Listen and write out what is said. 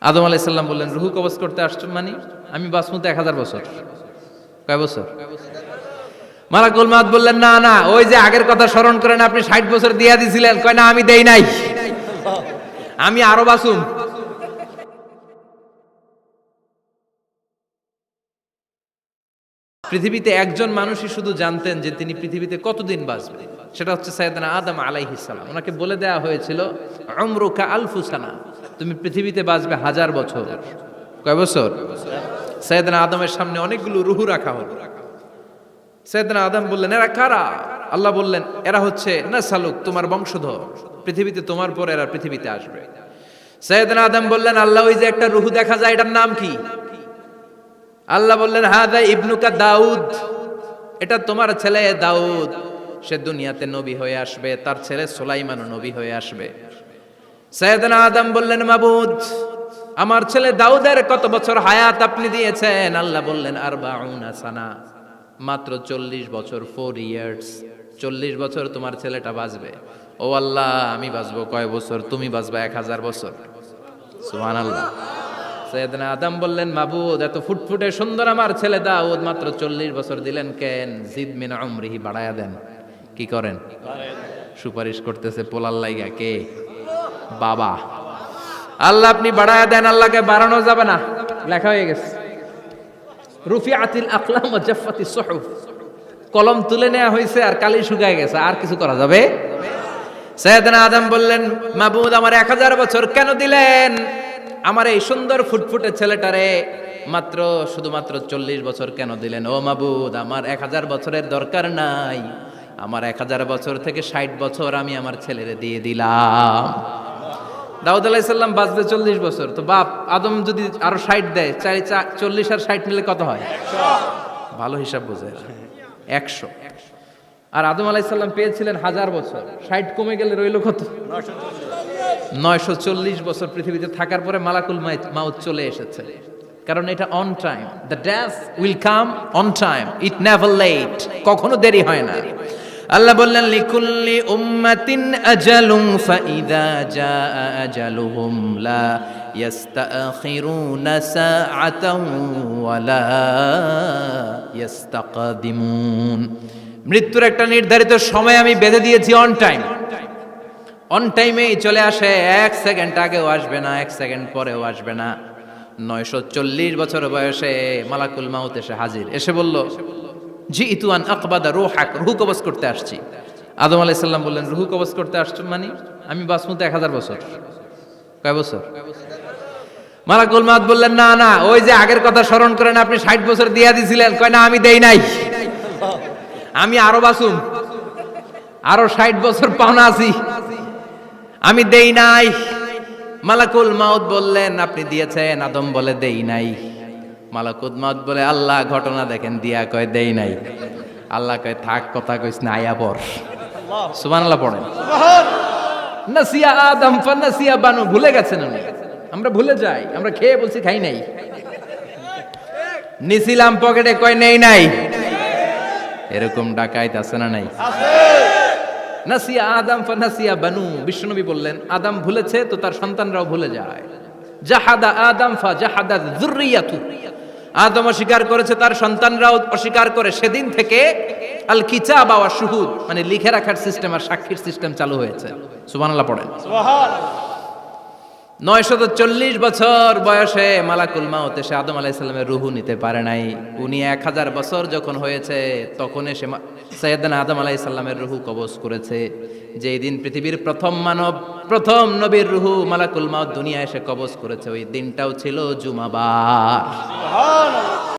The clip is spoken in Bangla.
আদম আলাইহিস সালাম বললেন, রুহু কবজ করতে আসছো মানে? আমি বাঁচবো তো 1000 বছর। কয় বছর? মালাকুল মাউত বললেন, না না, ওই যে আগের কথা স্মরণ করেন, আপনি 60 বছর দিয়া দিছিলেন। কয় না, আমি দেই নাই, আমি আরো বাঁচুম। পৃথিবীতে একজন মানুষই শুধু জানতেন যে তিনি পৃথিবীতে কতদিন বাঁচবেন, সেটা হচ্ছে সাইয়েদনা আদম আলাইহিস সালাম। ওনাকে বলে দেয়া হয়েছিল, উমরুকা আলফু সানা, তুমি পৃথিবীতে বাঁচবে 1000 বছর। কয় বছর? সাইয়েদনা আদমের সামনে অনেকগুলো রুহু রাখা হলো। সাইয়েদনা আদম বললেন, এরা কারা? আল্লাহ বললেন, এরা হচ্ছে নাসালুক, তোমার বংশধর, পৃথিবীতে তোমার পর এরা পৃথিবীতে আসবে। সাইয়েদনা আদম বললেন, আল্লাহ, ওই যে একটা রুহু দেখা যায়, এটার নাম কি? আল্লাহ বললেন, হাদা ইবনুকা দাউদ, এটা তোমার ছেলে দাউদ, সে দুনিয়াতে নবী হয়ে আসবে, তার ছেলে সুলাইমানও নবী হয়ে আসবে। সাইয়েদনা আদম বললেন, মাবুদ, আমার ছেলে দাউদের কত বছর হায়াত আপনি দিয়েছেন? আল্লাহ বললেন, 40 সানা, মাত্র 40 বছর, 4 ইয়ার্স, 40 বছর তোমার ছেলেটা বাঁচবে। ও আল্লাহ, আমি বাঁচবো কয় বছর? তুমি বাঁচবা 1000 বছর। সুবহানাল্লাহ। সাইয়েদনা আদম বললেন, মাবুদ, এত ফুটফুটে সুন্দর আমার ছেলে দাউদ, মাত্র 40 বছর দিলেন কেন? জিদ মিন উমরিহি, বাড়ায়া দেন। কি করেন? সুপারিশ করতেছে পোলার লাইগা। কে? বাবা। আল্লাহ, আপনি বাড়ায়া দেন। আল্লাহকে বাড়ানো যাবে না, লেখা হয়ে গেছে। রুফিআতিল আকলাম ওয়া জাফফাতিস সুহুফ, কলম তুলে নেওয়া হয়েছে আর কালি শুকায় গেছে, আর কিছু করা যাবে? সাইয়েদনা আদম বললেন, মাবুদ, আমার 1000 বছর কেন দিলেন? আমার এই সুন্দর ফুটফুটে ছেলেটারে মাত্র শুধুমাত্র 40 বছর কেন দিলেন? ও মাবুদ, আমার 1000 বছরের দরকার নাই, আমার 1000 বছর থেকে 60 বছর আমি আমার ছেলেরে দিয়ে দিলাম। দাউদ আলাইহিস সালাম বাঁচবে 40 বছর, তো বাপ আদম যদি আরো 60 দেয়, 40 আর 60 মিলে কত হয়? 100। ভালো হিসাব বোঝে, 100। আর আদম আলাইহিস সালাম পেয়েছিলেন 1000 বছর, 60 কমে গেলে রইল কত? 940 বছর পৃথিবীতে থাকার পরে মালাকুল মাউত চলে এসেছে। কারণ এটা on time, the death will come on time, it never late, কখনো দেরি হয় না। আল্লাহ বললেন, লিকুল্লি উম্মাতিন আজালুন ফাইদা জাআ আজালুহুম লা ইস্তাখিরুনা সাআতান ওয়া লা ইস্তাকদিমুন। মৃত্যুর একটা নির্ধারিত সময় আমি বেঁধে দিয়েছি, অন টাইম। অন টাইমেই চলে আসে, 1 সেকেন্ড আগেও আসবে না, 1 সেকেন্ড পরেও আসবে না। 940 বছর বয়সে মালাকুল মাউত এসে হাজির, এসে বলল, জিইতু আন আকবাদা রূহাক, রূহ কবজ করতে আসছি। আদম আলাইহিস সালাম বললেন, রূহ কবজ করতে আসছো মানে? আমি বাঁচবো তো 1000 বছর। কয় বছর? মালাকুল মাউত বললেন, না না, ওই যে আগের কথা স্মরণ করেন, আপনি 60 বছর দিয়া দিছিলেন। কয় না, আমি দেই নাই, আমি আরো বাঁচুম, আরো 60 বছর পাওনা আছি, আমি দেই নাই। মালাকুল মাউত বললেন, আপনি দিয়েছেন? আদম বলে, দেই নাই। মালাকুল মাউত বলে, আল্লাহ, ঘটনা দেখেন। দিয়া কয়, দেই নাই। আল্লাহ কয়, থাক, কথা কইস না, আয়া পড়। সুবহানাল্লাহ পড়েন। নাসিয়া আদম ফানাসিয়া বানু, ভুলে গেছেন উনি। আমরা ভুলে যাই, আমরা খেয়ে বলছি খাই নাই, নিছিলাম পকেটে, কয় নেই নাই। এরকম ডাকাইত আছে না নাই? নাসিয়া আদম ফানাসিয়া বানু, বিশ্বনবী বললেন, আদম ভুলেছে তো তার সন্তানরাও ভুলে যায়। জাহাদা আদম ফা জাহাদা যুররিয়াতু, আদম অস্বীকার করেছে, তার সন্তানরাও অস্বীকার করে। সেদিন থেকে আল কিতাবা ওয়া শুহুদ, মানে লিখে রাখার সিস্টেম আর সাক্ষীর সিস্টেম চালু হয়েছে। সুবহানাল্লাহ পড়েন। সুবহানাল্লাহ। 940 বছর বয়সে মালাকুল মাউত এসে আদম আলাইহিস সালামের রূহ নিতে পারে নাই। উনি 1000 বছর যখন হয়েছে তখন এসে সাইয়েদনা আদম আলাইহিস সালামের রূহ কবজ করেছে। যেই দিন পৃথিবীর প্রথম মানব, প্রথম নবীর রূহ মালাকুল মাউত দুনিয়া এসে কবজ করেছে, ওই দিনটাও ছিল জুমাবার। সুবহানাল্লাহ।